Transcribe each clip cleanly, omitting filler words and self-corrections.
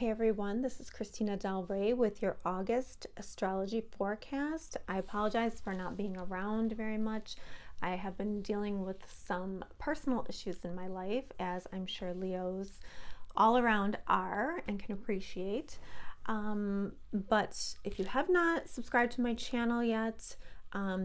Hey everyone, this is Christina Del Rey with your August astrology forecast. I apologize for not being around very much. I have been dealing with some personal issues in my life, as I'm sure Leos all around are and can appreciate. But if you have not subscribed to my channel yet,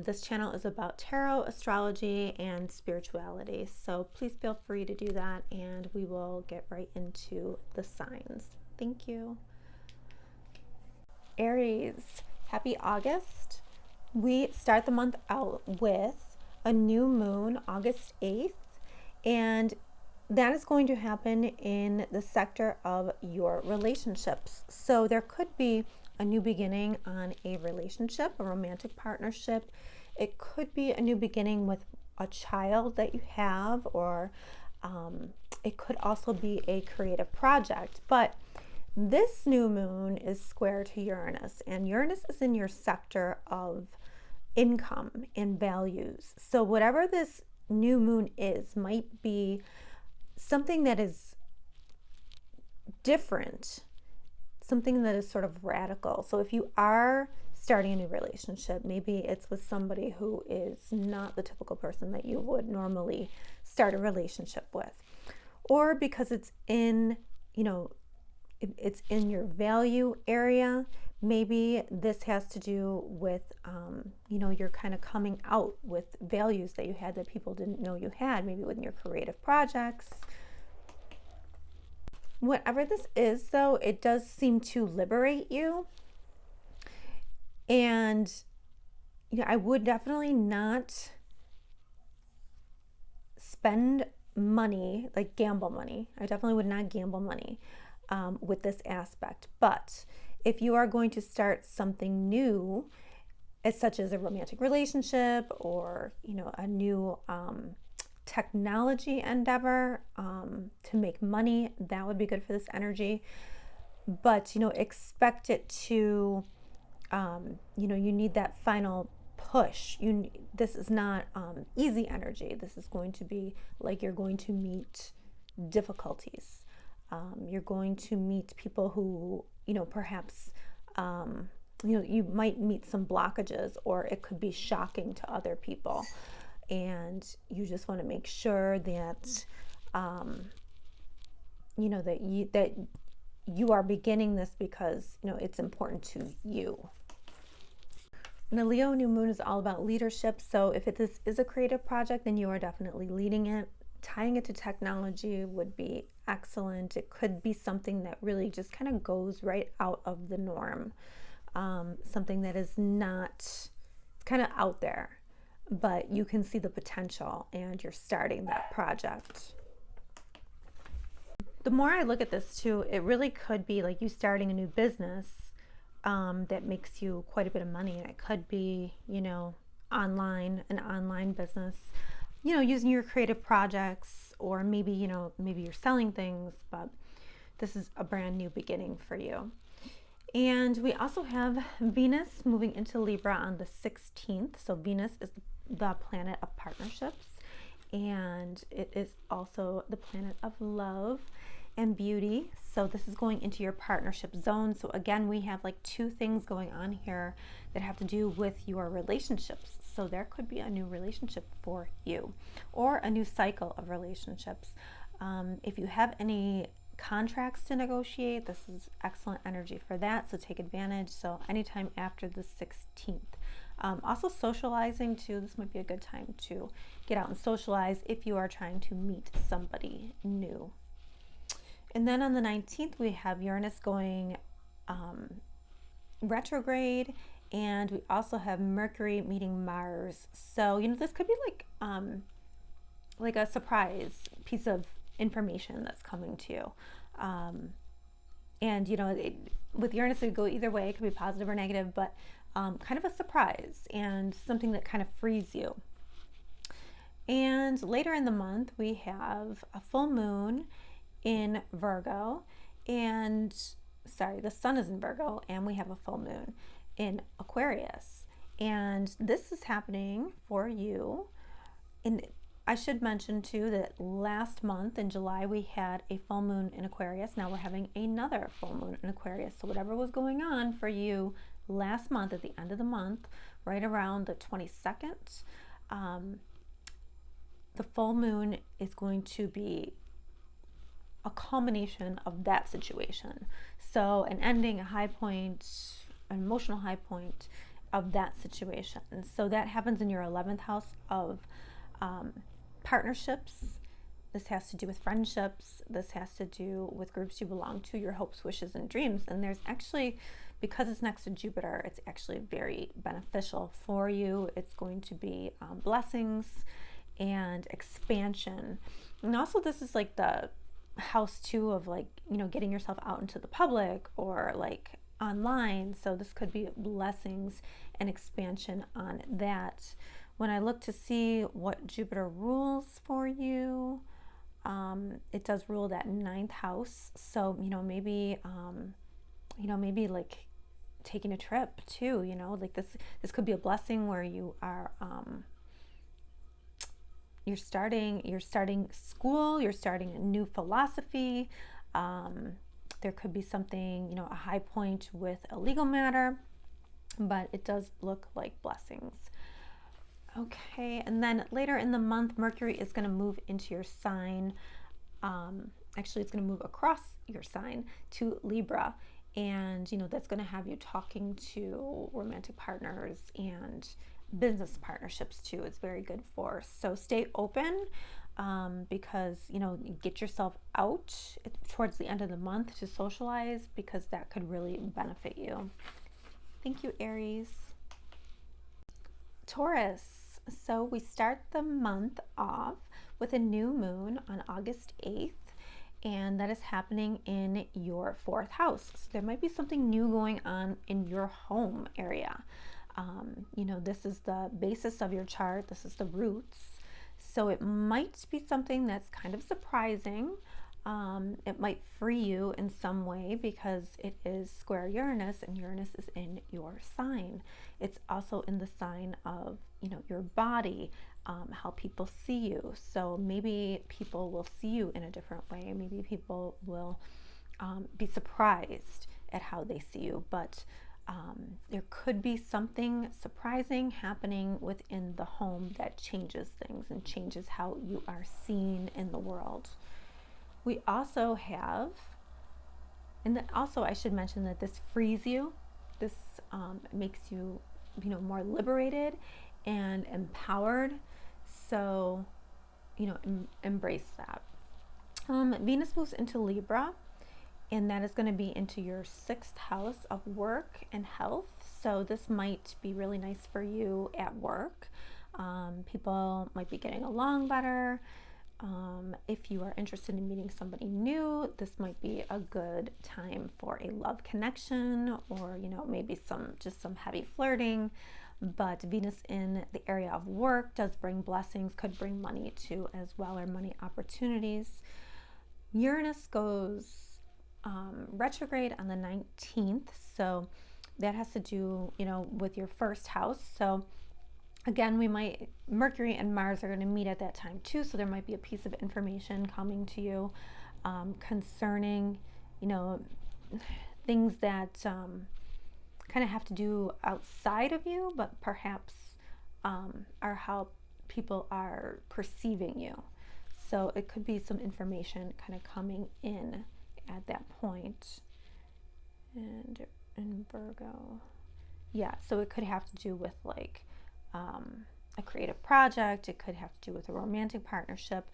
this channel is about tarot, astrology, and spirituality. So please feel free to do that, and we will get right into the signs. Thank you. Aries, happy August. We start the month out with a new moon, August 8th, and that is going to happen in the sector of your relationships. So there could be a new beginning on a relationship, a romantic partnership. It could be a new beginning with a child that you have, or it could also be a creative project. But this new moon is square to Uranus, and Uranus is in your sector of income and values. So whatever this new moon is might be something that is different, something that is sort of radical. So if you are starting a new relationship, maybe it's with somebody who is not the typical person that you would normally start a relationship with, or because it's in, it's in your value area. Maybe this has to do with, you're kind of coming out with values that you had that people didn't know you had, maybe within your creative projects. Whatever this is, though, it does seem to liberate you. And, I would definitely not spend money, like gamble money. I definitely would not gamble money with this aspect. But if you are going to start something new, as such as a romantic relationship or, a new technology endeavor to make money, that would be good for this energy. But, expect it to, you need that final push. This is not easy energy. This is going to be like you're going to meet difficulties. You're going to meet people who, perhaps, you might meet some blockages, or it could be shocking to other people. And you just want to make sure that, that you are beginning this because, it's important to you. And the Leo new moon is all about leadership. So if this is a creative project, then you are definitely leading it. Tying it to technology would be excellent. It could be something that really just kind of goes right out of the norm. Something that is not, it's kind of out there, but you can see the potential and you're starting that project. The more I look at this too, it really could be like you starting a new business that makes you quite a bit of money. It could be, an online business, using your creative projects, or maybe, maybe you're selling things, but this is a brand new beginning for you. And we also have Venus moving into Libra on the 16th. So Venus is the planet of partnerships, and it is also the planet of love and beauty. So this is going into your partnership zone. So again, we have like two things going on here that have to do with your relationships. So there could be a new relationship for you, or a new cycle of relationships. If you have any contracts to negotiate, this is excellent energy for that. So take advantage. So anytime after the 16th. Also socializing too. This might be a good time to get out and socialize if you are trying to meet somebody new. And then on the 19th, we have Uranus going retrograde, and we also have Mercury meeting Mars. So, this could be like a surprise piece of information that's coming to you. And, with Uranus, it would go either way. It could be positive or negative, but kind of a surprise and something that kind of frees you. And later in the month, we have a full moon in Virgo, and the sun is in Virgo, and we have a full moon in Aquarius. And this is happening for you in I should mention too that last month in July we had a full moon in Aquarius. Now we're having another full moon in Aquarius. So whatever was going on for you last month at the end of the month, right around the 22nd, the full moon is going to be a culmination of that situation. So an ending, a high point, an emotional high point of that situation. And so that happens in your 11th house of partnerships. This has to do with friendships. This has to do with groups you belong to, your hopes, wishes, and dreams. And there's actually, because it's next to Jupiter, it's actually very beneficial for you. It's going to be blessings and expansion. And also this is like the house too of like, you know, getting yourself out into the public or like online. So this could be blessings and expansion on that. When I look to see what Jupiter rules for you, it does rule that 9th house. So, maybe like taking a trip too, like this could be a blessing where you are, you're starting school, you're starting a new philosophy. There could be something, a high point with a legal matter, but it does look like blessings. Okay, and then later in the month, Mercury is going to move into your sign. Actually, it's going to move across your sign to Libra. And, that's going to have you talking to romantic partners and business partnerships too. It's very good for. So stay open because, get yourself out towards the end of the month to socialize because that could really benefit you. Thank you, Aries. Taurus. So we start the month off with a new moon on August 8th, and that is happening in your 4th house. So there might be something new going on in your home area. This is the basis of your chart. This is the roots. So it might be something that's kind of surprising. It might free you in some way because it is square Uranus, and Uranus is in your sign. It's also in the sign of, your body, how people see you. So maybe people will see you in a different way. Maybe people will be surprised at how they see you. But there could be something surprising happening within the home that changes things and changes how you are seen in the world. We also have, and also I should mention that this frees you. This makes you, more liberated and empowered. So, embrace that. Venus moves into Libra, and that is going to be into your 6th house of work and health. So this might be really nice for you at work. People might be getting along better. If you are interested in meeting somebody new, this might be a good time for a love connection, or maybe some heavy flirting. But Venus in the area of work does bring blessings, could bring money too as well, or money opportunities. Uranus goes retrograde on the 19th, so that has to do with your 1st house. So again, Mercury and Mars are going to meet at that time too, so there might be a piece of information coming to you concerning, things that kind of have to do outside of you, but perhaps are how people are perceiving you. So it could be some information kind of coming in at that point. And in Virgo, yeah, so it could have to do with like a creative project. It could have to do with a romantic partnership.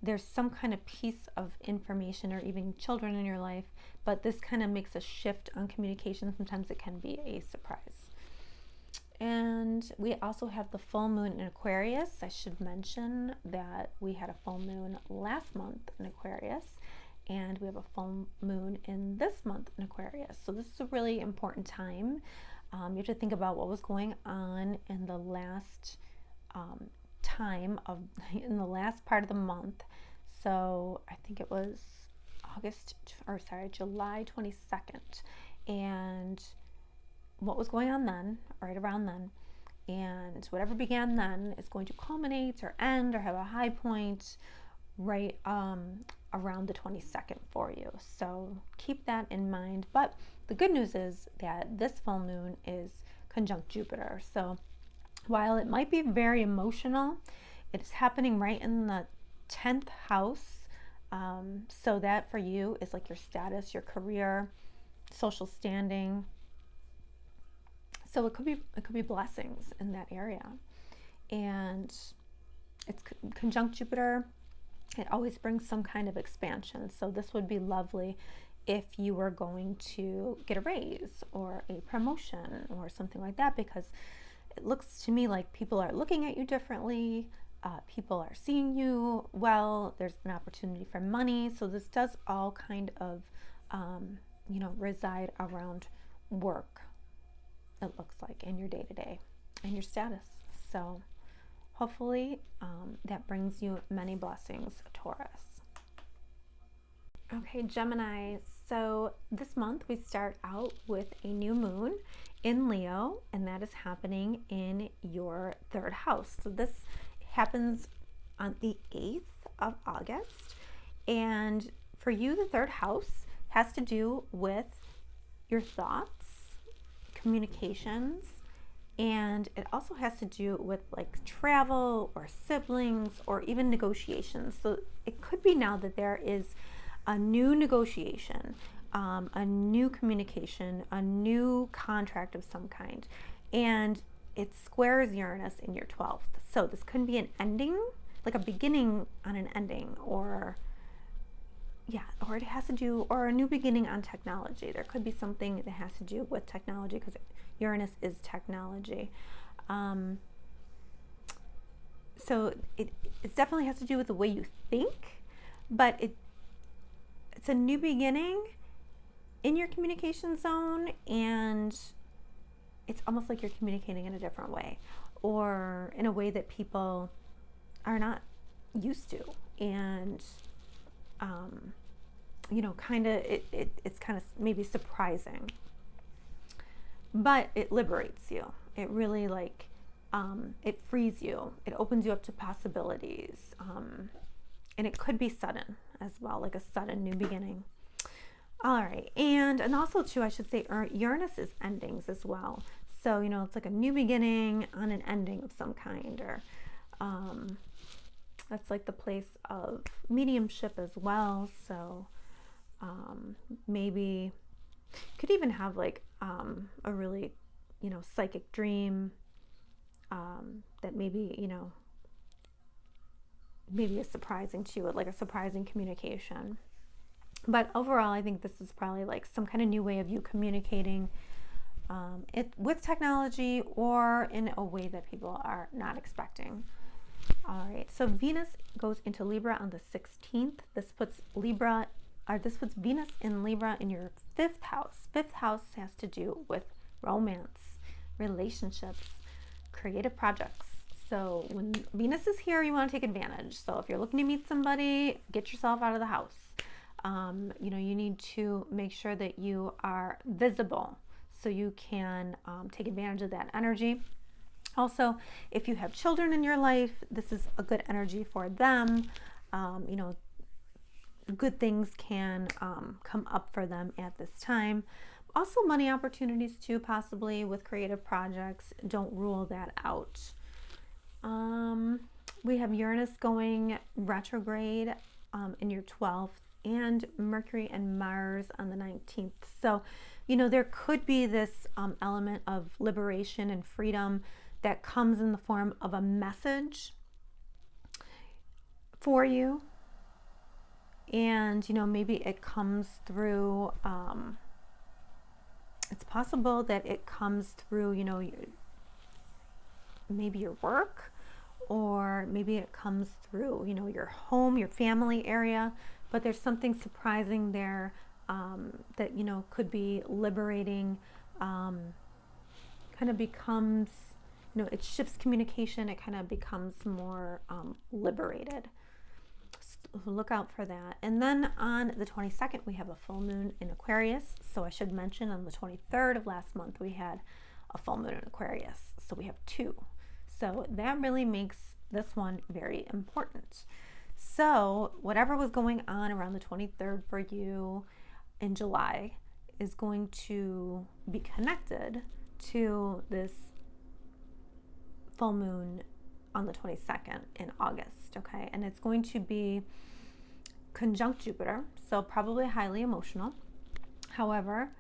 There's some kind of piece of information, or even children in your life, but this kind of makes a shift on communication. Sometimes it can be a surprise. And we also have the full moon in Aquarius. I should mention that we had a full moon last month in Aquarius, and we have a full moon in this month in Aquarius. So this is a really important time. You have to think about what was going on in the last in the last part of the month. So I think it was July 22nd, and what was going on then, right around then. And whatever began then is going to culminate or end or have a high point right around the 22nd for you. So keep that in mind. But the good news is that this full moon is conjunct Jupiter. So while it might be very emotional, it's happening right in the 10th house. So that for you is like your status, your career, social standing. So it could be blessings in that area. And it's conjunct Jupiter. It always brings some kind of expansion. So this would be lovely if you were going to get a raise or a promotion or something like that, because it looks to me like people are looking at you differently. People are seeing you well. There's an opportunity for money. So this does all kind of, reside around work, it looks like, in your day-to-day and your status. So hopefully that brings you many blessings, Taurus. Okay, Gemini. So this month we start out with a new moon in Leo, and that is happening in your 3rd house. So this happens on the 8th of August. And for you, the 3rd house has to do with your thoughts, communications, and it also has to do with like travel or siblings or even negotiations. So it could be now that there is a new negotiation, a new communication, a new contract of some kind, and it squares Uranus in your 12th. So this could be an ending, like a beginning on an ending, or it has to do, or a new beginning on technology. There could be something that has to do with technology, because Uranus is technology. So it definitely has to do with the way you think, but it's a new beginning in your communication zone, and it's almost like you're communicating in a different way, or in a way that people are not used to. And it's kind of maybe surprising, but it liberates you. It really it frees you. It opens you up to possibilities, and it could be sudden as well, like a sudden new beginning. All right, and also too, I should say, Uranus is endings as well. So it's like a new beginning on an ending of some kind, or that's like the place of mediumship as well. So maybe could even have like a really psychic dream that maybe is surprising to you, like a surprising communication. But overall, I think this is probably like some kind of new way of you communicating it with technology, or in a way that people are not expecting. All right, so Venus goes into Libra on the 16th. This puts Venus in Libra in your 5th house. 5th house has to do with romance, relationships, creative projects. So when Venus is here, you want to take advantage. So if you're looking to meet somebody, get yourself out of the house. You need to make sure that you are visible so you can take advantage of that energy. Also, if you have children in your life, this is a good energy for them. Good things can come up for them at this time. Also, money opportunities too, possibly with creative projects. Don't rule that out. We have Uranus going retrograde in your 12th, and Mercury and Mars on the 19th. So, there could be this element of liberation and freedom that comes in the form of a message for you. And, maybe it comes through, it's possible that it comes through, maybe your work, or maybe it comes through, your home, your family area. But there's something surprising there that, could be liberating, kind of becomes, it shifts communication. It kind of becomes more liberated. So look out for that. And then on the 22nd, we have a full moon in Aquarius. So I should mention on the 23rd of last month, we had a full moon in Aquarius. So we have 2. So that really makes this one very important. So whatever was going on around the 23rd for you in July is going to be connected to this full moon on the 22nd in August, okay? And it's going to be conjunct Jupiter, so probably highly emotional. However,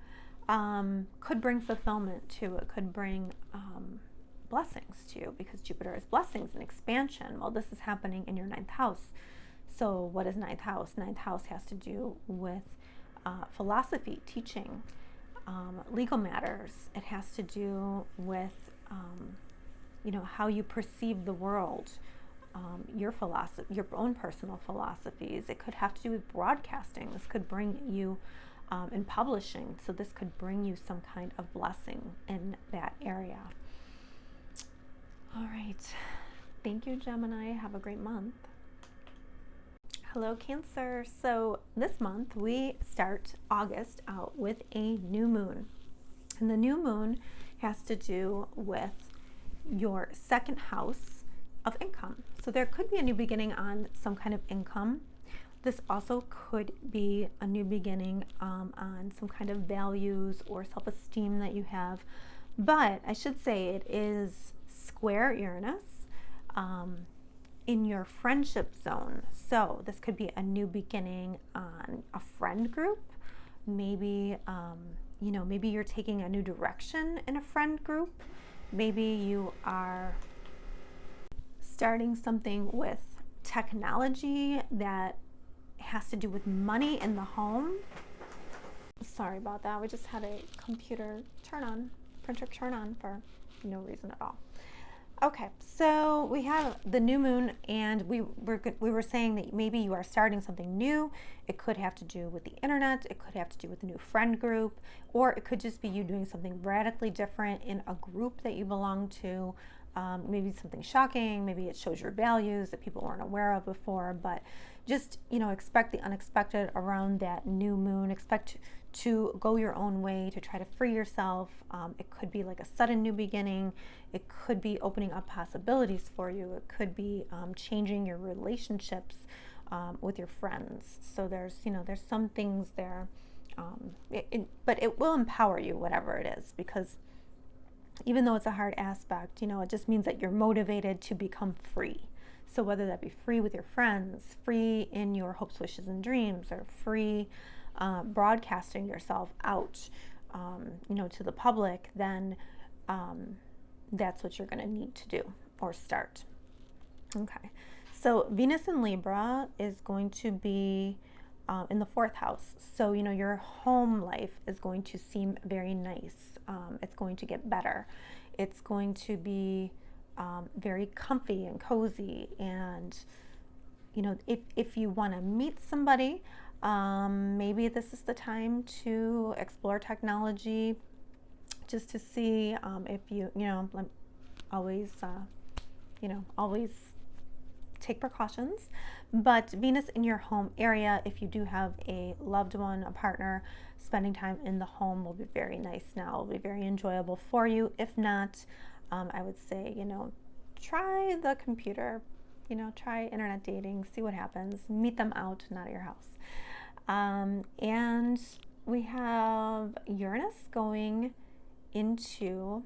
could bring fulfillment too. It could bring blessings to you, because Jupiter is blessings and expansion. Well, this is happening in your 9th house. So what is 9th house? 9th house has to do with philosophy, teaching, legal matters. It has to do with how you perceive the world, your philosophy, your own personal philosophies. It could have to do with broadcasting. This could bring you in publishing. So this could bring you some kind of blessing in that area. All right. Thank you, Gemini. Have a great month. Hello, Cancer. So this month we start August out with a new moon. And the new moon has to do with your 2nd house of income. So there could be a new beginning on some kind of income. This also could be a new beginning on some kind of values or self-esteem that you have. But I should say it is square Uranus in your friendship zone. So this could be a new beginning on a friend group. Maybe, maybe you're taking a new direction in a friend group. Maybe you are starting something with technology that has to do with money in the home. Sorry about that. We just had a computer printer turn on for no reason at all. Okay, so we have the new moon, and we were saying that maybe you are starting something new. It could have to do with the internet. It could have to do with a new friend group, or it could just be you doing something radically different in a group that you belong to. Maybe something shocking. Maybe it shows your values that people weren't aware of before. But just expect the unexpected around that new moon. Expect to go your own way, to try to free yourself. It could be like a sudden new beginning. It could be opening up possibilities for you. It could be changing your relationships with your friends. So there's some things there, but it will empower you, whatever it is, because even though it's a hard aspect, it just means that you're motivated to become free. So whether that be free with your friends, free in your hopes, wishes, and dreams, or free broadcasting yourself out, to the public, then that's what you're going to need to do or start. Okay. So Venus in Libra is going to be in the 4th house. So, your home life is going to seem very nice. It's going to get better. It's going to be very comfy and cozy. And, if you want to meet somebody, maybe this is the time to explore technology, just to see if always take precautions. But Venus in your home area, if you do have a loved one, a partner, spending time in the home will be very nice now. Will be very enjoyable for you. If not, I would say, try the computer, try internet dating, see what happens. Meet them out, not at your house. And we have Uranus going into,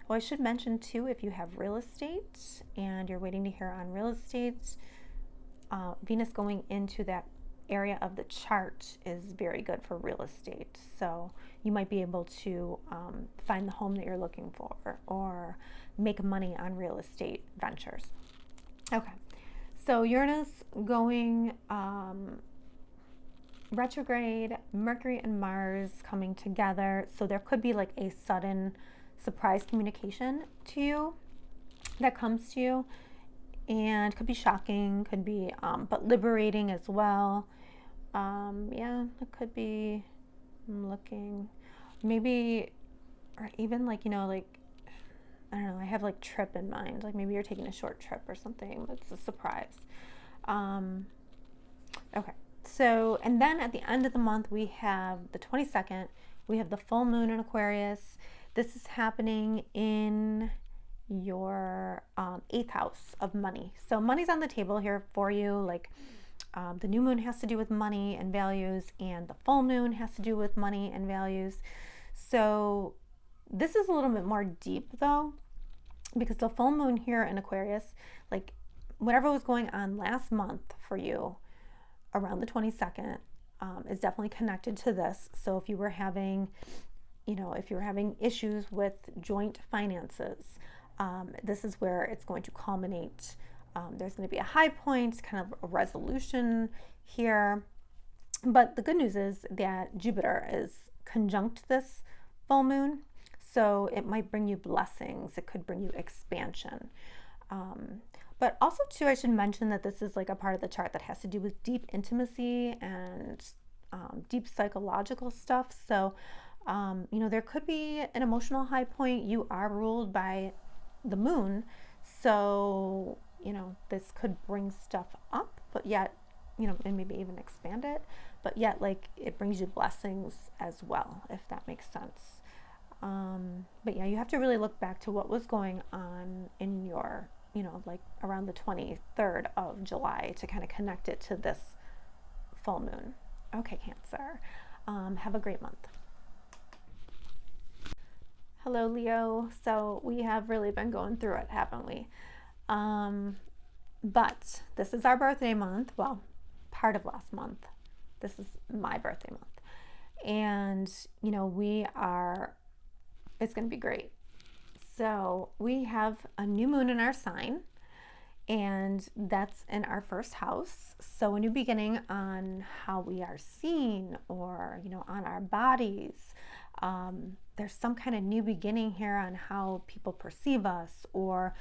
I should mention too, if you have real estate and you're waiting to hear on real estate, Venus going into that area of the chart is very good for real estate. So you might be able to find the home that you're looking for, or make money on real estate ventures. Okay, so Uranus going retrograde, Mercury and Mars coming together. So there could be like a sudden surprise communication to you that comes to you, and could be shocking, could be but liberating as well. It could be, I'm looking, maybe, or even like, I don't know, I have like trip in mind, like maybe you're taking a short trip or something. It's a surprise. Okay, so, and then at the end of the month we have the 22nd, we have the full moon in Aquarius. This is happening in your 8th house of money. So money's on the table here for you. Like the new moon has to do with money and values, and the full moon has to do with money and values. So this is a little bit more deep though, because the full moon here in Aquarius, like whatever was going on last month for you around the 22nd, is definitely connected to this. So if you were having, if you're having issues with joint finances, this is where it's going to culminate. There's going to be a high point, kind of a resolution here. But the good news is that Jupiter is conjunct this full moon, so it might bring you blessings. It could bring you expansion. But also too, I should mention that this is like a part of the chart that has to do with deep intimacy and deep psychological stuff. So, there could be an emotional high point. You are ruled by the moon, so this could bring stuff up, but yet and maybe even expand it, but yet like it brings you blessings as well, if that makes sense. But yeah, you have to really look back to what was going on in your like around the 23rd of July to kind of connect it to this full moon. Okay, Cancer, have a great month. Hello, Leo. So we have really been going through it, haven't we? But this is our birthday month. Well, part of last month. This is my birthday month. And, it's going to be great. So we have a new moon in our sign, and that's in our first house. So a new beginning on how we are seen, or, on our bodies. There's some kind of new beginning here on how people perceive us, or,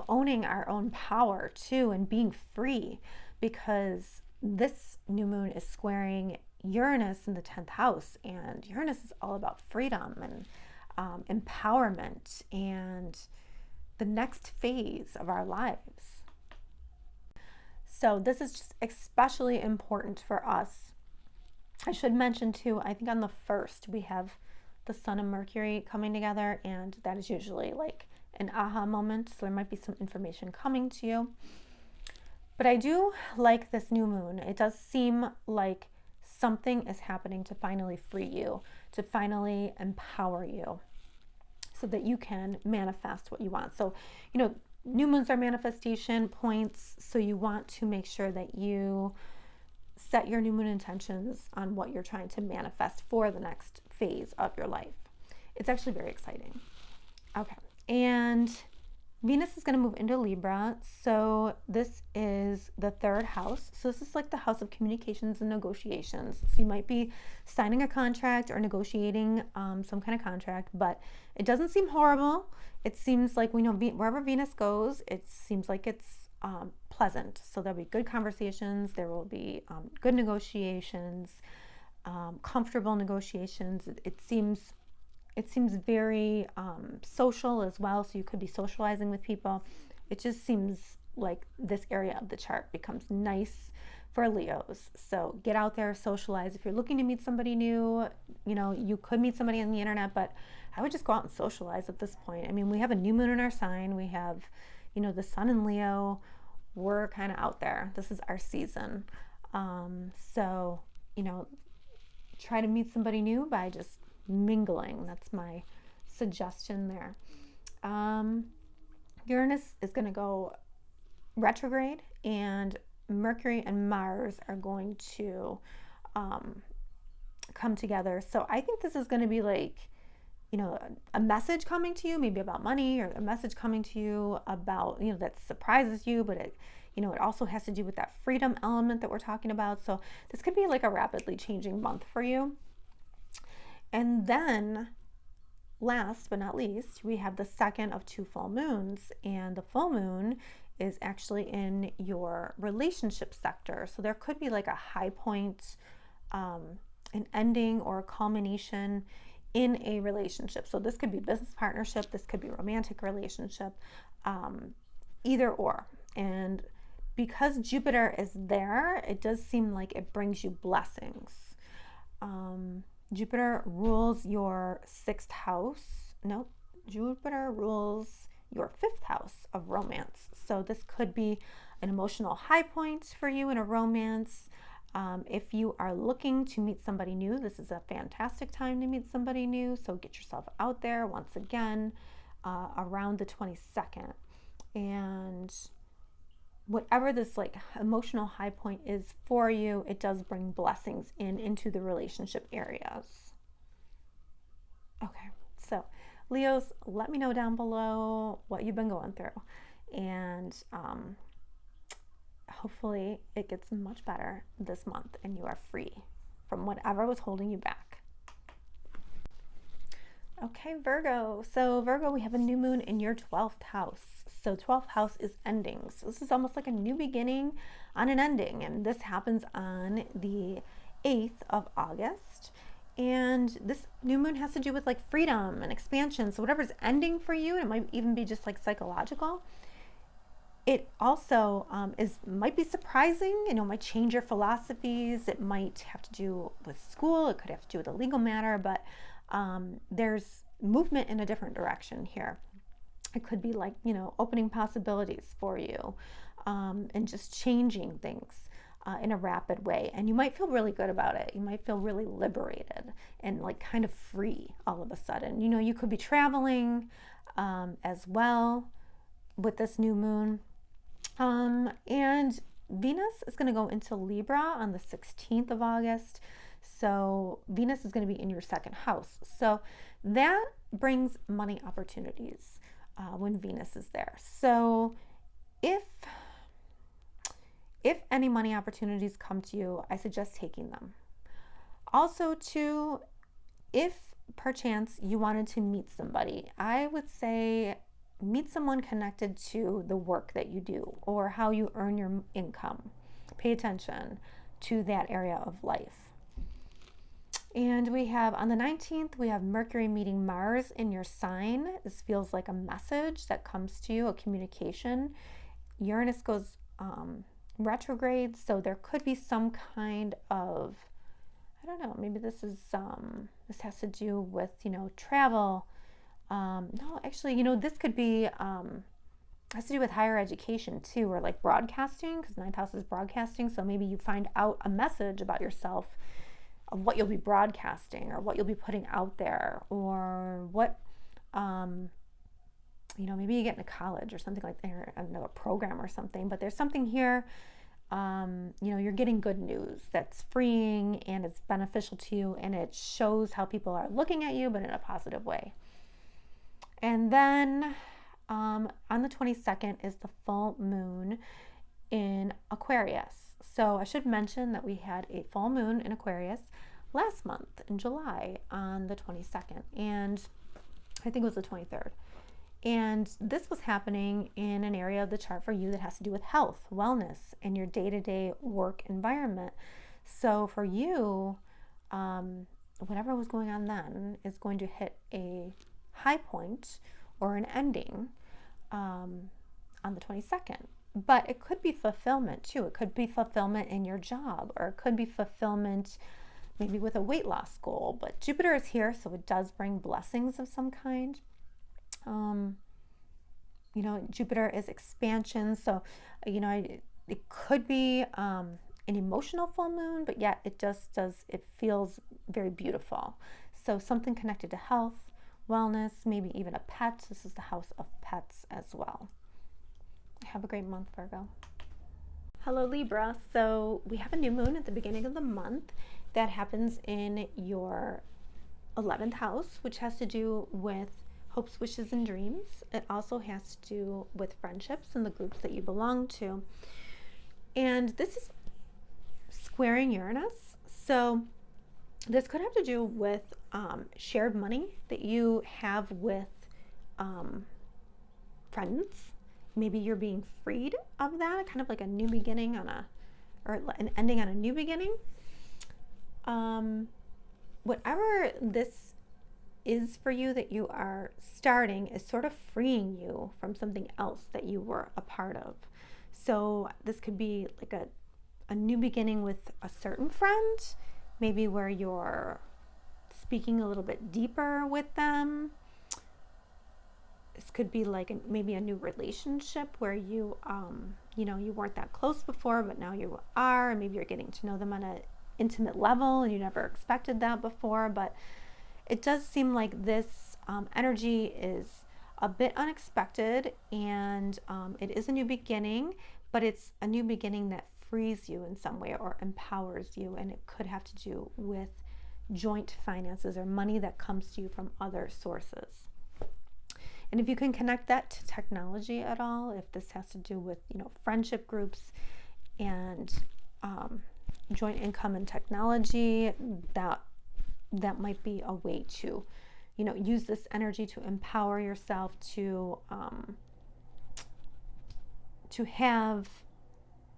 owning our own power too, and being free, because this new moon is squaring Uranus in the 10th house, and Uranus is all about freedom and empowerment and the next phase of our lives. So this is just especially important for us. I should mention too, I think on the 1st we have the Sun and Mercury coming together, and that is usually like an aha moment. So there might be some information coming to you. But I do like this new moon. It does seem like something is happening to finally free you, to finally empower you, so that you can manifest what you want. So, new moons are manifestation points. So you want to make sure that you set your new moon intentions on what you're trying to manifest for the next phase of your life. It's actually very exciting. Okay. And Venus is going to move into Libra. So this is the 3rd house. So this is like the house of communications and negotiations. So you might be signing a contract or negotiating some kind of contract, but it doesn't seem horrible. It seems like, we know wherever Venus goes, it seems like it's pleasant. So there'll be good conversations. There will be good negotiations, comfortable negotiations. It seems very social as well. So you could be socializing with people. It just seems like this area of the chart becomes nice for Leos. So get out there, socialize. If you're looking to meet somebody new, you could meet somebody on the internet, but I would just go out and socialize at this point. I mean, we have a new moon in our sign. We have, the Sun in Leo. We're kind of out there. This is our season. So, try to meet somebody new by just mingling. That's my suggestion there. Uranus is going to go retrograde, and Mercury and Mars are going to come together. So I think this is going to be like, a message coming to you, maybe about money, or a message coming to you about, that surprises you, but it also has to do with that freedom element that we're talking about. So this could be like a rapidly changing month for you. And then last but not least, we have the second of 2 full moons, and the full moon is actually in your relationship sector. So there could be like a high point, an ending or a culmination in a relationship. So this could be business partnership, this could be romantic relationship, either or. And because Jupiter is there, it does seem like it brings you blessings. Jupiter rules your 6th house, nope, Jupiter rules your 5th house of romance. So this could be an emotional high point for you in a romance. If you are looking to meet somebody new, this is a fantastic time to meet somebody new. So get yourself out there once again around the 22nd. And whatever this like emotional high point is for you, it does bring blessings into the relationship areas. Okay, so Leos, let me know down below what you've been going through, and hopefully it gets much better this month and you are free from whatever was holding you back. Okay, Virgo. So Virgo, we have a new moon in your 12th house. So 12th house is endings. So this is almost like a new beginning on an ending. And this happens on the 8th of August. And this new moon has to do with like freedom and expansion. So whatever's ending for you, it might even be just like psychological. It also might be surprising, might change your philosophies. It might have to do with school. It could have to do with a legal matter, but there's movement in a different direction here. It could be like, opening possibilities for you and just changing things in a rapid way. And you might feel really good about it. You might feel really liberated and like kind of free all of a sudden. You could be traveling as well with this new moon. And Venus is going to go into Libra on the 16th of August. So Venus is going to be in your 2nd house. So that brings money opportunities when Venus is there. So if any money opportunities come to you, I suggest taking them. Also, too, if perchance you wanted to meet somebody, I would say meet someone connected to the work that you do or how you earn your income. Pay attention to that area of life. And we have on the 19th, we have Mercury meeting Mars in your sign. This feels like a message that comes to you, a communication. Uranus goes retrograde, so there could be some kind of, I don't know, maybe this has to do with, travel. No, actually, this could be, has to do with higher education too, or like broadcasting, because 9th house is broadcasting. So maybe you find out a message about yourself of what you'll be broadcasting or what you'll be putting out there, or what, maybe you get into college or something like that, or I don't know, a program or something, but there's something here, you're getting good news that's freeing and it's beneficial to you, and it shows how people are looking at you, but in a positive way. And then on the 22nd is the full moon in Aquarius. So I should mention that we had a full moon in Aquarius last month in July on the 22nd, and I think it was the 23rd. And this was happening in an area of the chart for you that has to do with health, wellness, and your day-to-day work environment. So for you, whatever was going on then is going to hit a high point or an ending on the 22nd. But it could be fulfillment too. It could be fulfillment in your job, or it could be fulfillment maybe with a weight loss goal. But Jupiter is here, so it does bring blessings of some kind. Jupiter is expansion, so it could be an emotional full moon, but yet it feels very beautiful. So something connected to health, wellness, maybe even a pet. This is the house of pets as well. Have a great month, Virgo. Hello, Libra. So we have a new moon at the beginning of the month that happens in your 11th house, which has to do with hopes, wishes, and dreams. It also has to do with friendships and the groups that you belong to. And this is squaring Uranus. So this could have to do with shared money that you have with friends. Maybe you're being freed of that, kind of like a new beginning or an ending on a new beginning. Whatever this is for you that you are starting is sort of freeing you from something else that you were a part of. So this could be like a new beginning with a certain friend, maybe where you're speaking a little bit deeper with them. This could be like maybe a new relationship where you, you know, you weren't that close before, but now you are, and maybe you're getting to know them on an intimate level and you never expected that before. But it does seem like this energy is a bit unexpected, and it is a new beginning, but it's a new beginning that frees you in some way or empowers you, and it could have to do with joint finances or money that comes to you from other sources. And if you can connect that to technology at all, if this has to do with, you know, friendship groups and joint income and technology, that might be a way to, you know, use this energy to empower yourself to have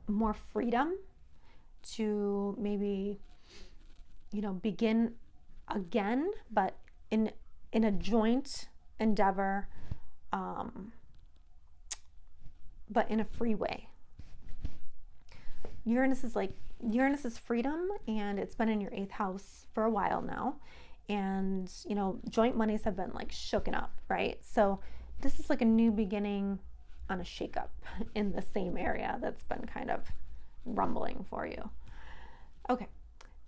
more freedom, to maybe, you know, begin again, but in a joint endeavor, but in a free way. Uranus is freedom, and it's been in your 8th house for a while now. And, you know, joint monies have been like shooken up, right? So this is like a new beginning on a shakeup in the same area that's been kind of rumbling for you. Okay.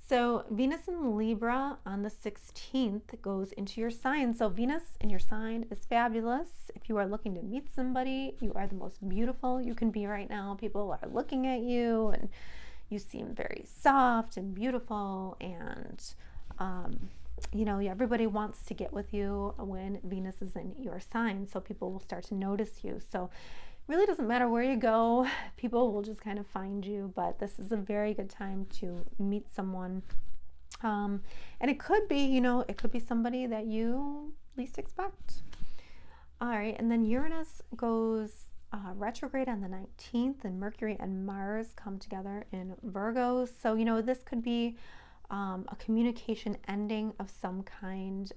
So Venus in Libra on the 16th goes into your sign. So Venus in your sign is fabulous. If you are looking to meet somebody, you are the most beautiful you can be right now. People are looking at you and you seem very soft and beautiful, and you know, everybody wants to get with you when Venus is in your sign. So people will start to notice you. So really doesn't matter where you go, people will just kind of find you, but this is a very good time to meet someone. And it could be, you know, it could be somebody that you least expect. All right, and then Uranus goes retrograde on the 19th, and Mercury and Mars come together in Virgo. So, you know, this could be a communication ending of some kind.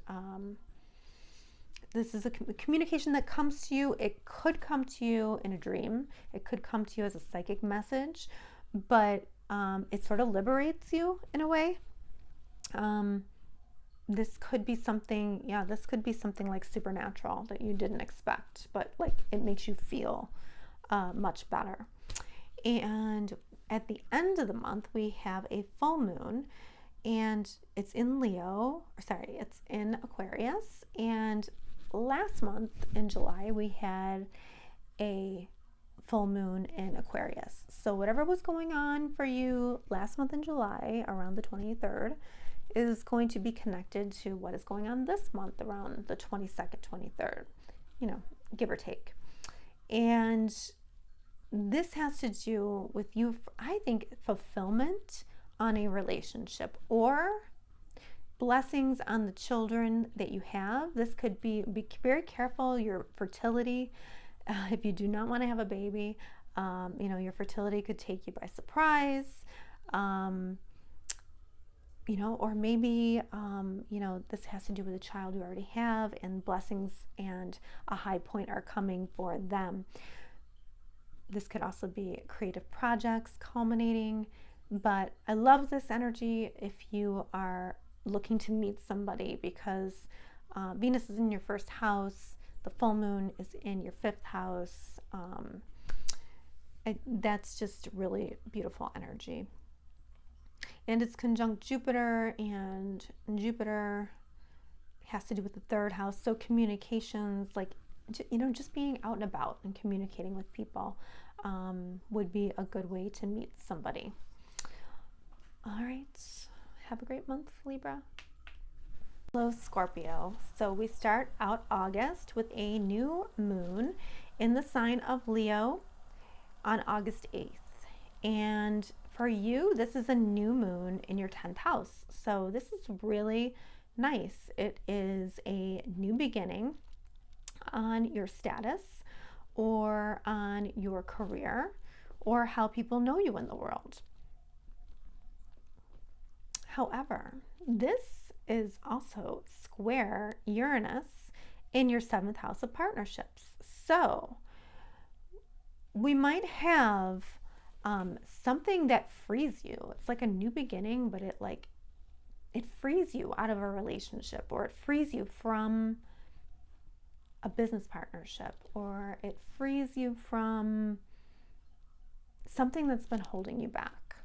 This is a communication that comes to you. It could come to you in a dream. It could come to you as a psychic message, but it sort of liberates you in a way. This could be something, this could be something like supernatural that you didn't expect, but like it makes you feel much better. And at the end of the month, we have a full moon, and it's in it's in Aquarius. And last month in July, we had a full moon in Aquarius. So whatever was going on for you last month in July around the 23rd is going to be connected to what is going on this month around the 22nd, 23rd, you know, give or take. And this has to do with you, I think, fulfillment on a relationship or blessings on the children that you have. This could be very careful, your fertility. If you do not want to have a baby, you know, your fertility could take you by surprise. You know, or maybe, you know, this has to do with a child you already have, and blessings and a high point are coming for them. This could also be creative projects culminating, but I love this energy if you are looking to meet somebody, because Venus is in your 1st house, the full moon is in your 5th house. That's just really beautiful energy. And it's conjunct Jupiter, and Jupiter has to do with the 3rd house. So communications, like, you know, just being out and about and communicating with people would be a good way to meet somebody. All right. Have a great month, Libra. Hello, Scorpio. So we start out August with a new moon in the sign of Leo on August 8th. And for you, this is a new moon in your 10th house. So this is really nice. It is a new beginning on your status or on your career or how people know you in the world. However, this is also square Uranus in your 7th house of partnerships. So we might have something that frees you. It's like a new beginning, but it frees you out of a relationship, or it frees you from a business partnership, or it frees you from something that's been holding you back.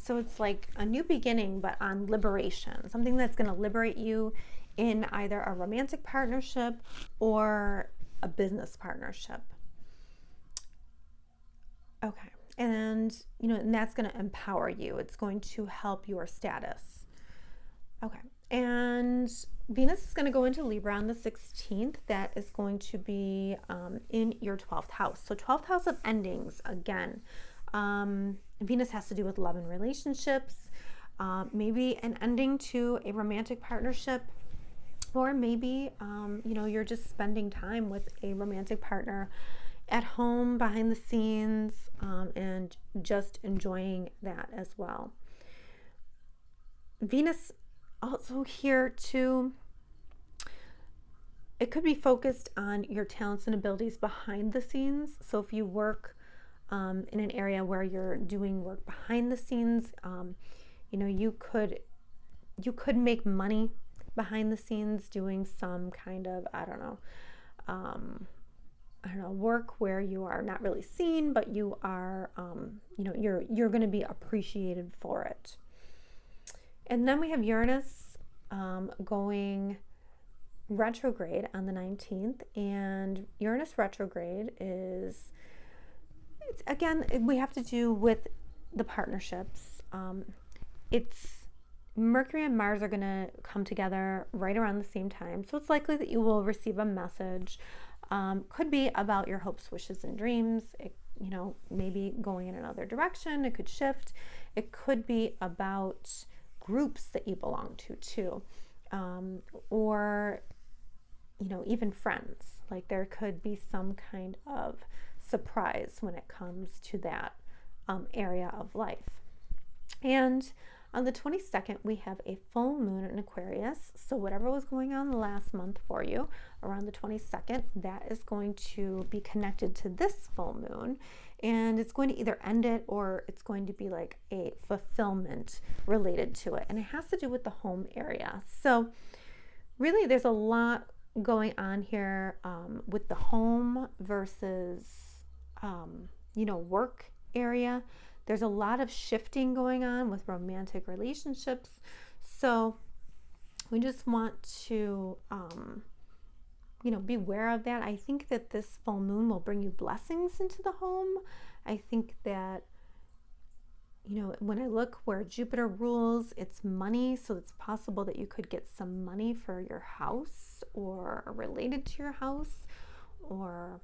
So it's like a new beginning, but on liberation, something that's going to liberate you in either a romantic partnership or a business partnership. Okay. And, and that's going to empower you. It's going to help your status. Okay. And Venus is going to go into Libra on the 16th. That is going to be in your 12th house. So 12th house of endings, again. Venus has to do with love and relationships, maybe an ending to a romantic partnership, or maybe, you're just spending time with a romantic partner at home, behind the scenes, and just enjoying that as well. Venus also here too, it could be focused on your talents and abilities behind the scenes. So if you work in an area where you're doing work behind the scenes, you could make money behind the scenes doing some kind of, work where you are not really seen, but you are, you're going to be appreciated for it. And then we have Uranus going retrograde on the 19th, and Uranus retrograde is, again, we have to do with the partnerships. It's Mercury and Mars are going to come together right around the same time. So it's likely that you will receive a message. Could be about your hopes, wishes, and dreams. It, maybe going in another direction. It could shift. It could be about groups that you belong to too. Or, even friends. Like there could be some kind of surprise when it comes to that area of life. And on the 22nd, we have a full moon in Aquarius. So whatever was going on the last month for you around the 22nd, that is going to be connected to this full moon. And it's going to either end it, or it's going to be like a fulfillment related to it. And it has to do with the home area. So really there's a lot going on here with the home versus, work area. There's a lot of shifting going on with romantic relationships. So we just want to, be aware of that. I think that this full moon will bring you blessings into the home. I think that, when I look where Jupiter rules, it's money. So it's possible that you could get some money for your house or related to your house. Or,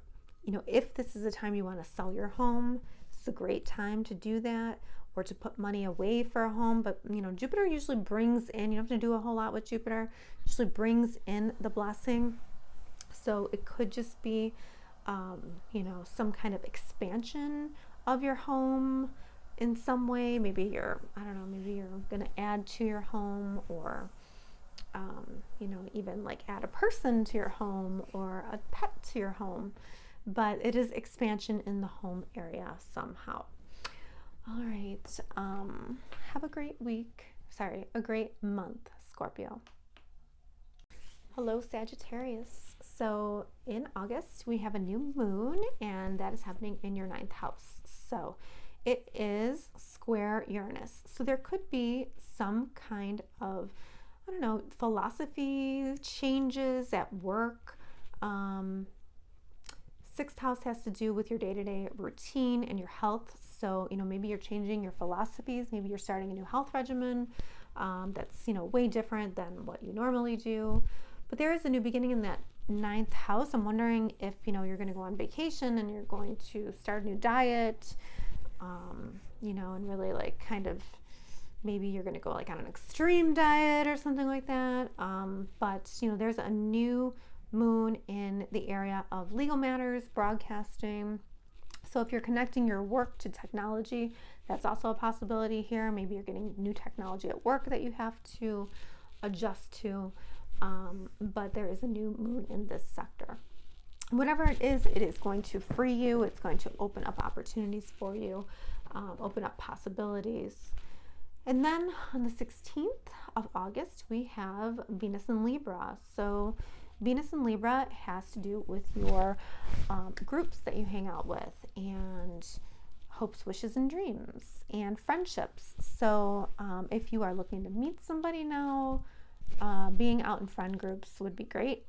if this is a time you want to sell your home, it's a great time to do that, or to put money away for a home. But Jupiter usually brings in, you don't have to do a whole lot with Jupiter, usually brings in the blessing. So it could just be some kind of expansion of your home in some way. Maybe you're going to add to your home, or even like add a person to your home or a pet to your home. But it is expansion in the home area somehow. All right. Have a great week. A great month, Scorpio. Hello, Sagittarius. So in August, we have a new moon, and that is happening in your 9th house. So it is square Uranus. So there could be some kind of, philosophy changes at work. 6th house has to do with your day-to-day routine and your health. So, maybe you're changing your philosophies. Maybe you're starting a new health regimen that's, way different than what you normally do. But there is a new beginning in that 9th house. I'm wondering if, you're going to go on vacation and you're going to start a new diet, and really like kind of, maybe you're going to go like on an extreme diet or something like that. But, there's a new moon in the area of legal matters, broadcasting. So if you're connecting your work to technology, that's also a possibility here. Maybe you're getting new technology at work that you have to adjust to. But there is a new moon in this sector. Whatever it is going to free you. It's going to open up opportunities for you, open up possibilities. And then on the 16th of August, we have Venus in Libra. So Venus in Libra has to do with your groups that you hang out with, and hopes, wishes, and dreams, and friendships. So if you are looking to meet somebody now, being out in friend groups would be great.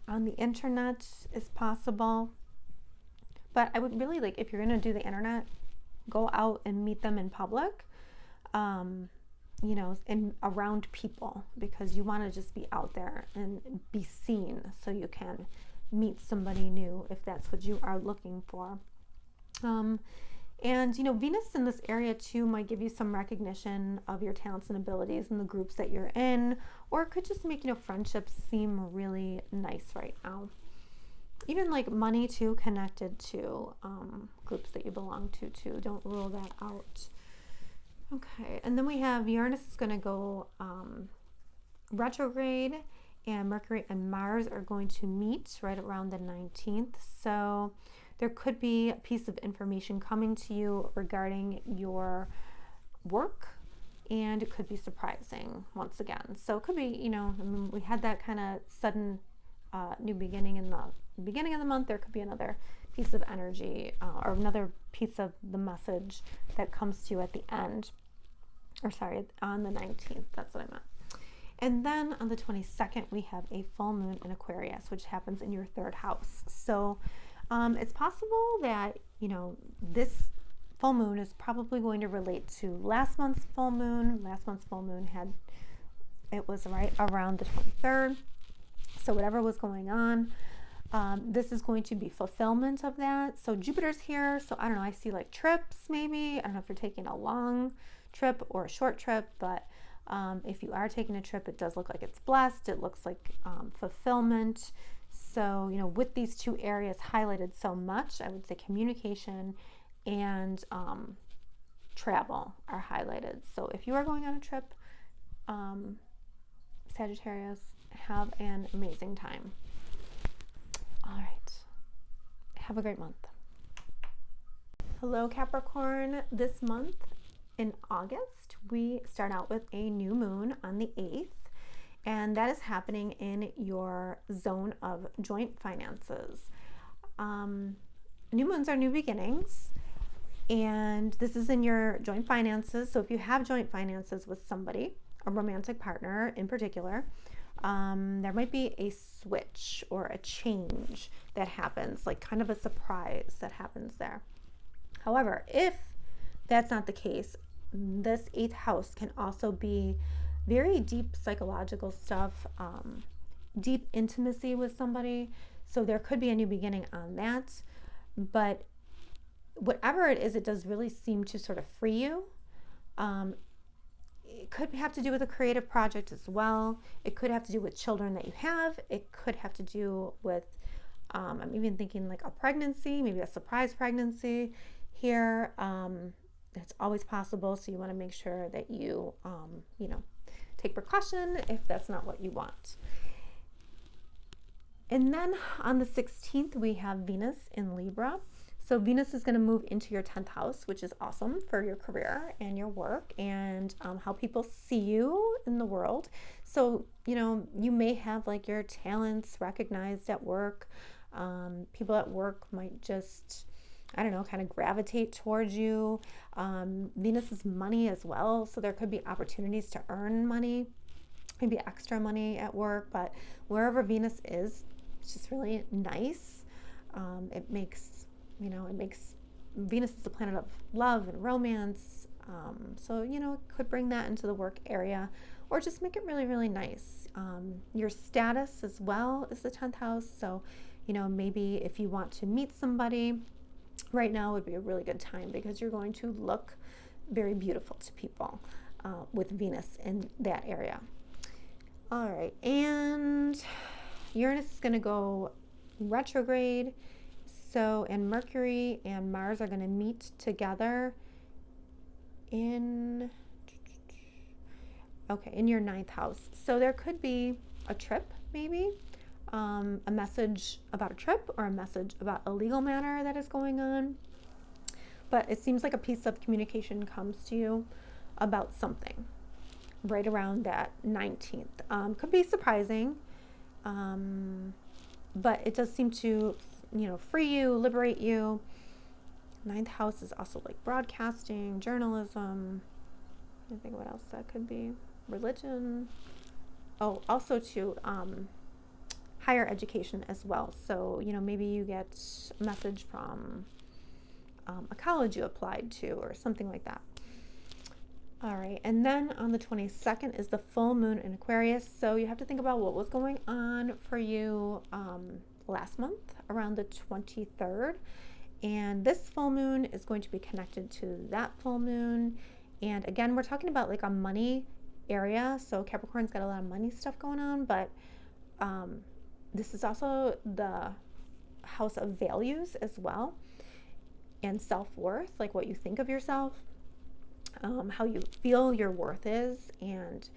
On the internet is possible. But I would really, like, if you're going to do the internet, go out and meet them in public, you know, and around people, because you want to just be out there and be seen so you can meet somebody new if that's what you are looking for. And, you know, Venus in this area too might give you some recognition of your talents and abilities in the groups that you're in, or it could just make, you know, friendships seem really nice right now. Even like money too, connected to groups that you belong to too. Don't rule that out. Okay, and then we have Uranus is going to go retrograde, and Mercury and Mars are going to meet right around the 19th. So there could be a piece of information coming to you regarding your work, and it could be surprising once again. So it could be, you know, I mean, we had that kind of sudden new beginning in the beginning of the month. There could be another piece of energy or another piece of the message that comes to you at the end, or sorry, on the 19th. That's what I meant. And then on the 22nd, we have a full moon in Aquarius, which happens in your third house. So it's possible that, you know, this full moon is probably going to relate to last month's full moon. Last month's full moon it was right around the 23rd. So whatever was going on, this is going to be fulfillment of that. So Jupiter's here. So I don't know, I see like trips maybe. I don't know if you're taking a long trip or a short trip, but if you are taking a trip, it does look like it's blessed. It looks like fulfillment. So, you know, with these two areas highlighted so much, I would say communication and travel are highlighted. So if you are going on a trip, Sagittarius, have an amazing time. All right. Have a great month. Hello, Capricorn. This month in August, we start out with a new moon on the 8th, and that is happening in your zone of joint finances. New moons are new beginnings, and this is in your joint finances. So if you have joint finances with somebody, a romantic partner in particular, there might be a switch or a change that happens, like kind of a surprise that happens there. However, if that's not the case, this 8th house can also be very deep psychological stuff, deep intimacy with somebody. So there could be a new beginning on that. But whatever it is, it does really seem to sort of free you. It could have to do with a creative project as well. It could have to do with children that you have. It could have to do with, I'm even thinking like a pregnancy, maybe a surprise pregnancy here. It's always possible. So you want to make sure that you, you know, take precaution if that's not what you want. And then on the 16th, we have Venus in Libra. So Venus is going to move into your 10th house, which is awesome for your career and your work and how people see you in the world. So, you know, you may have like your talents recognized at work. People at work might just, I don't know, kind of gravitate towards you. Venus is money as well. So there could be opportunities to earn money, maybe extra money at work, but wherever Venus is, it's just really nice. It makes, you know, Venus is the planet of love and romance. So, you know, it could bring that into the work area or just make it really, really nice. Your status as well is the 10th house. So, you know, maybe if you want to meet somebody, right now would be a really good time because you're going to look very beautiful to people with Venus in that area. All right, and Uranus is going to go retrograde. So, and Mercury and Mars are going to meet together in your 9th house. So there could be a trip, maybe a message about a trip or a message about a legal matter that is going on. But it seems like a piece of communication comes to you about something right around that 19th. Could be surprising. But it does seem to, free you, liberate you. Ninth house is also like broadcasting, journalism. I think what else that could be. Religion. Oh, also to higher education as well. So, maybe you get a message from a college you applied to or something like that. All right, and then on the 22nd is the full moon in Aquarius. So you have to think about what was going on for you last month around the 23rd. And this full moon is going to be connected to that full moon. And again, we're talking about like a money area. So Capricorn's got a lot of money stuff going on, but this is also the house of values as well, and self-worth, like what you think of yourself, how you feel your worth is, and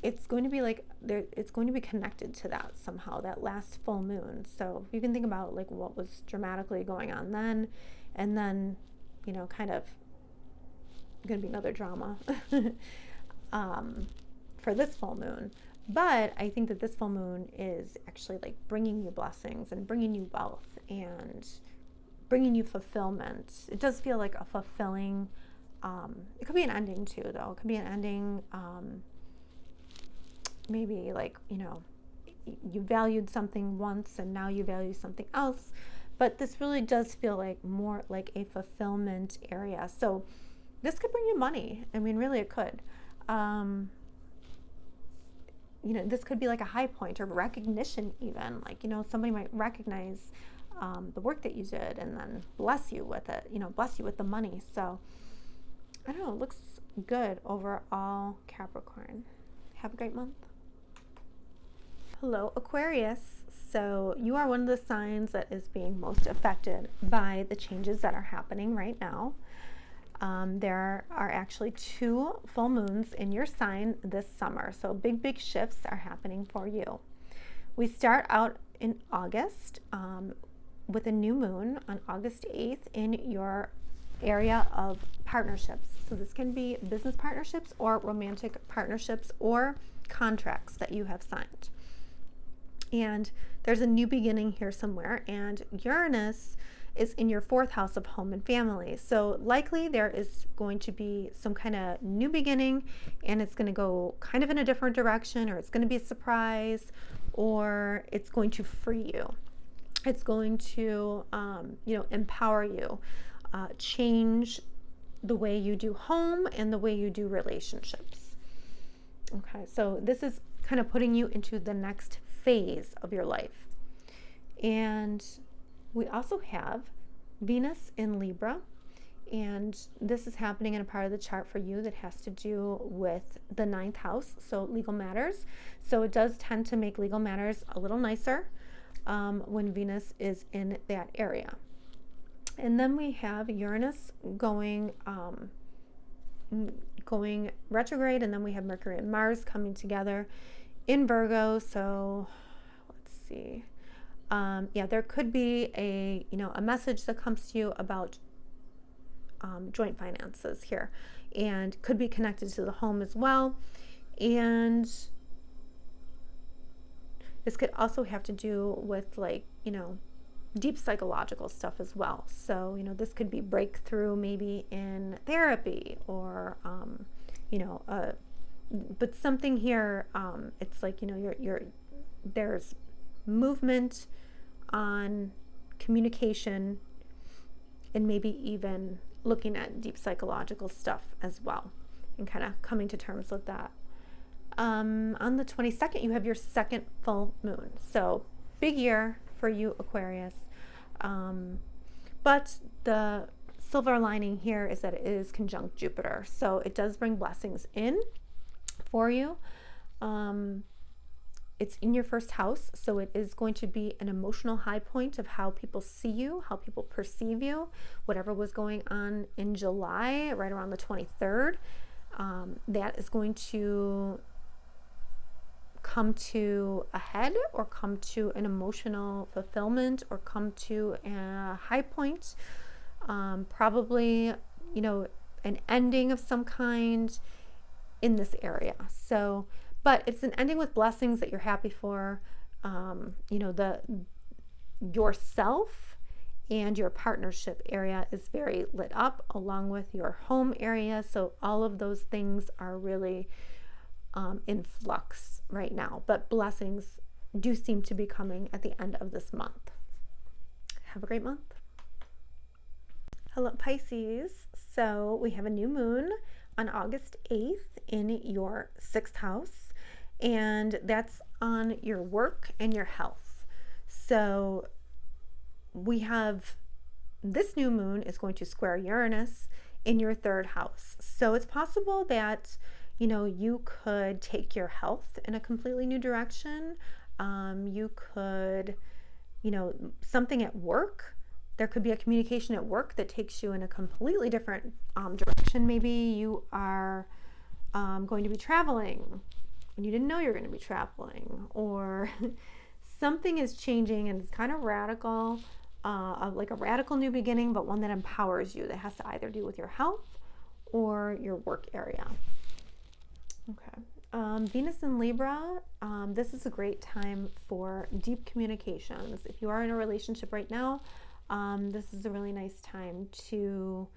it's going to be like it's going to be connected to that somehow, that last full moon. So you can think about like what was dramatically going on then, and then kind of going to be another drama for this full moon. But I think that this full moon is actually like bringing you blessings and bringing you wealth and bringing you fulfillment. It does feel like a fulfilling, it could be an ending too, though. It could be an ending, maybe like, you valued something once and now you value something else. But this really does feel like more like a fulfillment area. So this could bring you money. I mean, really it could. This could be like a high point or recognition even. Like, somebody might recognize the work that you did and then bless you with it, bless you with the money. So I don't know, it looks good overall, Capricorn. Have a great month. Hello, Aquarius. So you are one of the signs that is being most affected by the changes that are happening right now. There are actually 2 full moons in your sign this summer. So big shifts are happening for you. We start out in August with a new moon on August 8th in your area of partnerships. So this can be business partnerships or romantic partnerships or contracts that you have signed. And there's a new beginning here somewhere, and Uranus is in your 4th house of home and family. So likely there is going to be some kind of new beginning, and it's going to go kind of in a different direction, or it's going to be a surprise, or it's going to free you. It's going to, empower you, change the way you do home and the way you do relationships. Okay, so this is kind of putting you into the next phase of your life. And we also have Venus in Libra, and this is happening in a part of the chart for you that has to do with the 9th house, so legal matters. So it does tend to make legal matters a little nicer when Venus is in that area. And then we have Uranus going retrograde, and then we have Mercury and Mars coming together in Virgo. So let's see. There could be a message that comes to you about joint finances here, and could be connected to the home as well. And this could also have to do with deep psychological stuff as well. So, this could be breakthrough maybe in therapy or, but something here, it's like, there's movement on communication and maybe even looking at deep psychological stuff as well and kind of coming to terms with that. On the 22nd, you have your 2nd full moon. So big year for you, Aquarius. But the silver lining here is that it is conjunct Jupiter. So it does bring blessings in for you. It's in your 1st house, so it is going to be an emotional high point of how people see you, how people perceive you. Whatever was going on in July, right around the 23rd, that is going to come to a head, or come to an emotional fulfillment, or come to a high point. Probably, an ending of some kind in this area. So, But it's an ending with blessings that you're happy for. You know, yourself and your partnership area is very lit up, along with your home area. So all of those things are really in flux right now. But blessings do seem to be coming at the end of this month. Have a great month. Hello, Pisces. So we have a new moon on August 8th in your 6th house, and that's on your work and your health. So we have this new moon is going to square Uranus in your 3rd house. So it's possible that, you know, you could take your health in a completely new direction. You could, you know, something at work. There could be a communication at work that takes you in a completely different direction. Maybe you are going to be traveling and you didn't know you were going to be traveling, or something is changing and it's kind of radical, like a radical new beginning, but one that empowers you, that has to either do with your health or your work area. Okay. Venus in Libra, this is a great time for deep communications. If you are in a relationship right now, this is a really nice time to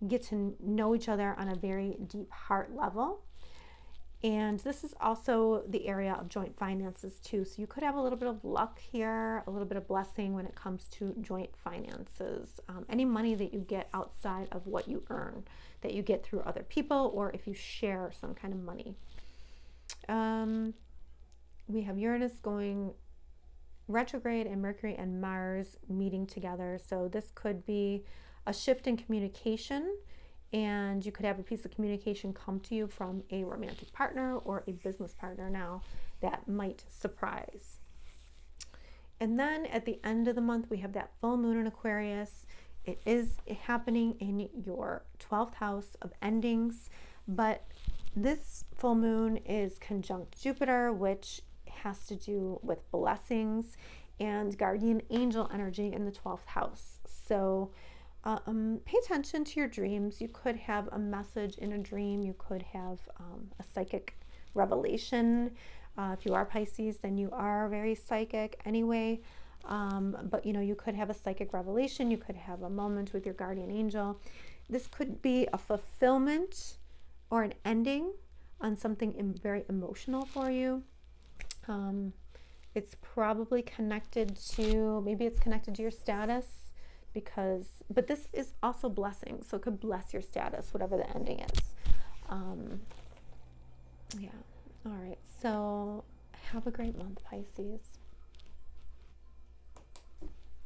get to know each other on a very deep heart level. And this is also the area of joint finances too. So you could have a little bit of luck here, a little bit of blessing when it comes to joint finances. Any money that you get outside of what you earn, that you get through other people, or if you share some kind of money. We have Uranus going retrograde and Mercury and Mars meeting together. So this could be a shift in communication, and you could have a piece of communication come to you from a romantic partner or a business partner now that might surprise. And then at the end of the month, we have that full moon in Aquarius. It is happening in your 12th house of endings, but this full moon is conjunct Jupiter, which has to do with blessings and guardian angel energy in the 12th house. So pay attention to your dreams. You could have a message in a dream. You could have a psychic revelation. If you are Pisces, then you are very psychic anyway. But you know, you could have a psychic revelation. You could have a moment with your guardian angel. This could be a fulfillment or an ending on something very emotional for you. It's probably connected to, maybe it's connected to your status, but this is also blessing, so it could bless your status, whatever the ending is. Yeah. All right. So have a great month, Pisces.